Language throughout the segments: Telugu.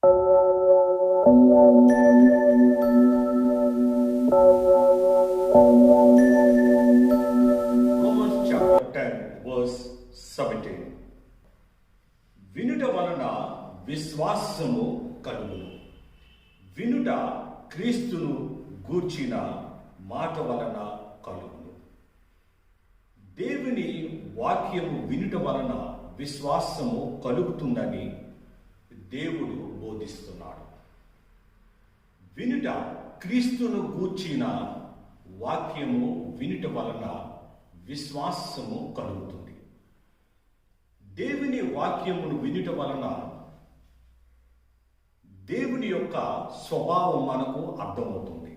Romans chapter 10 verse 17. వినుట వలన విశ్వాసము కలుగును. వినుట క్రీస్తును గూర్చిన మాట వలన కలుగును. దేవుని వాక్యము వినుట వలన విశ్వాసము కలుగుతుందని దేవుడు బోధిస్తున్నాడు. వినుట క్రీస్తును గూర్చిన వాక్యము వినుట వలన విశ్వాసము కలుగుతుంది. దేవుని వాక్యమును వినుట వలన దేవుని యొక్క స్వభావం మనకు అర్థమవుతుంది.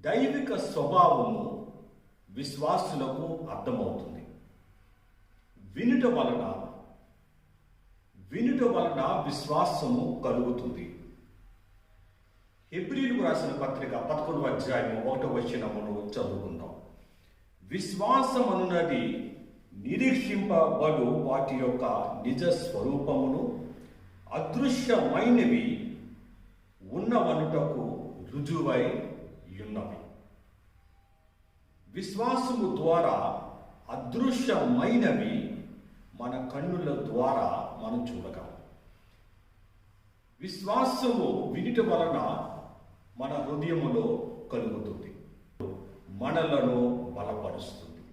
దైవిక స్వభావము విశ్వాసులకు అర్థమవుతుంది. వినుట వలన విశ్వాసము కలుగుతుంది. హెబ్రీయులకు రాసిన పత్రిక 11వ అధ్యాయము 1వ వచనమును చదువుకుందాం. విశ్వాసమనున్నది నిరీక్షింపబడు వాటి యొక్క నిజ స్వరూపమును, అదృశ్యమైనవి ఉన్నవనుటకు రుజువై ఉన్నవి. విశ్వాసము ద్వారా అదృశ్యమైనవి మన కన్నుల ద్వారా మనం చూడగలం. విశ్వాసము వినుట వలన మన హృదయములో కలుగుతుంది, మనలను బలపరుస్తుంది.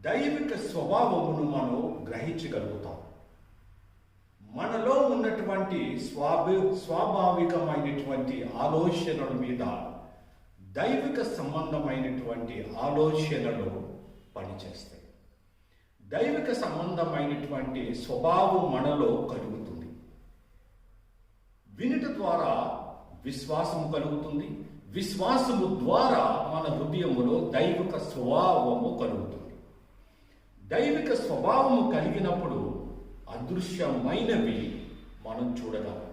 దైవిక స్వభావమును మనం గ్రహించగలుగుతాం. మనలో ఉన్నటువంటి స్వాభావికమైనటువంటి ఆలోచనల మీద దైవిక సంబంధమైనటువంటి ఆలోచనలు పనిచేస్తాయి. దైవిక సంబంధమైనటువంటి స్వభావం మనలో కలుగుతుంది. వినుట ద్వారా విశ్వాసము కలుగుతుంది. విశ్వాసము ద్వారా మన హృదయములో దైవిక స్వభావము కలుగుతుంది. దైవిక స్వభావము కలిగినప్పుడు అదృశ్యమైనవి మనం చూడగలం.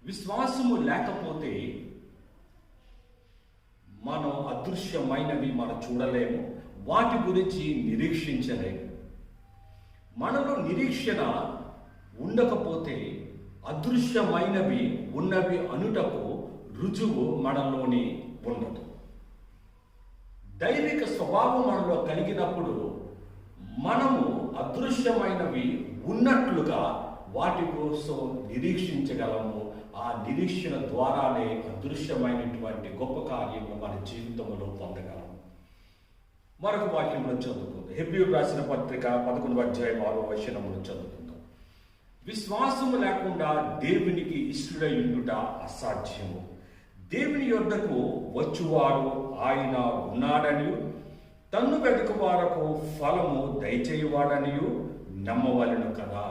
విశ్వాసము లేకపోతే మనం అదృశ్యమైనవి మనం చూడలేము, వాటి గురించి నిరీక్షించలేము. మనలో నిరీక్షణ ఉండకపోతే అదృశ్యమైనవి ఉన్నవి అనుటకు రుజువు మనలోని ఉండదు. దైవిక స్వభావం మనలో కలిగినప్పుడు మనము అదృశ్యమైనవి ఉన్నట్లుగా వాటి కోసం నిరీక్షించగలము. ఆ నిరీక్షణ ద్వారానే అదృశ్యమైనటువంటి గొప్ప కార్యము మన జీవితంలో పొందగలము. మరొక వాక్యంలో చదువుకుందాం. హెబ్రీయులకు రాసిన పత్రిక 11వ అధ్యాయం 6వ వచనమును చదువుకుందాం. విశ్వాసము లేకుండా దేవునికి ఇష్టడై ఉండుట అసాధ్యము. దేవుని యొద్దకు వచ్చువాడు ఆయన ఉన్నాడని, తన్ను వెతుకు వారకు ఫలము దయచేయువాడని నమ్మవలెను కదా.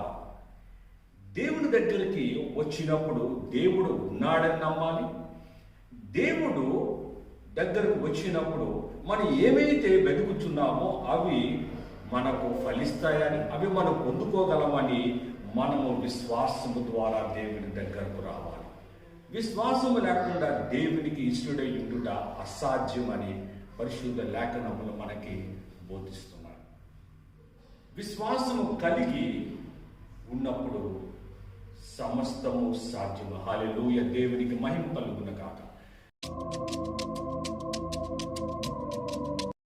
దేవుని దగ్గరికి వచ్చినప్పుడు దేవుడు ఉన్నాడని నమ్మాలి. దేవుడు దగ్గరకు వచ్చినప్పుడు మనం ఏమైతే వెతుకుతున్నామో అవి మనకు ఫలిస్తాయని, అవి మనం పొందుకోగలమని మనము విశ్వాసము ద్వారా దేవుని దగ్గరకు రావాలి. విశ్వాసము లేకుండా దేవునికి ఇష్టడై ఉండుట అసాధ్యమని పరిశుద్ధ లేఖనములు మనకి బోధిస్తున్నాయి. విశ్వాసము కలిగి ఉన్నప్పుడు సమస్తము సాధ్యము. హల్లెలూయా. దేవునికి మహిమ కలుగును గాక.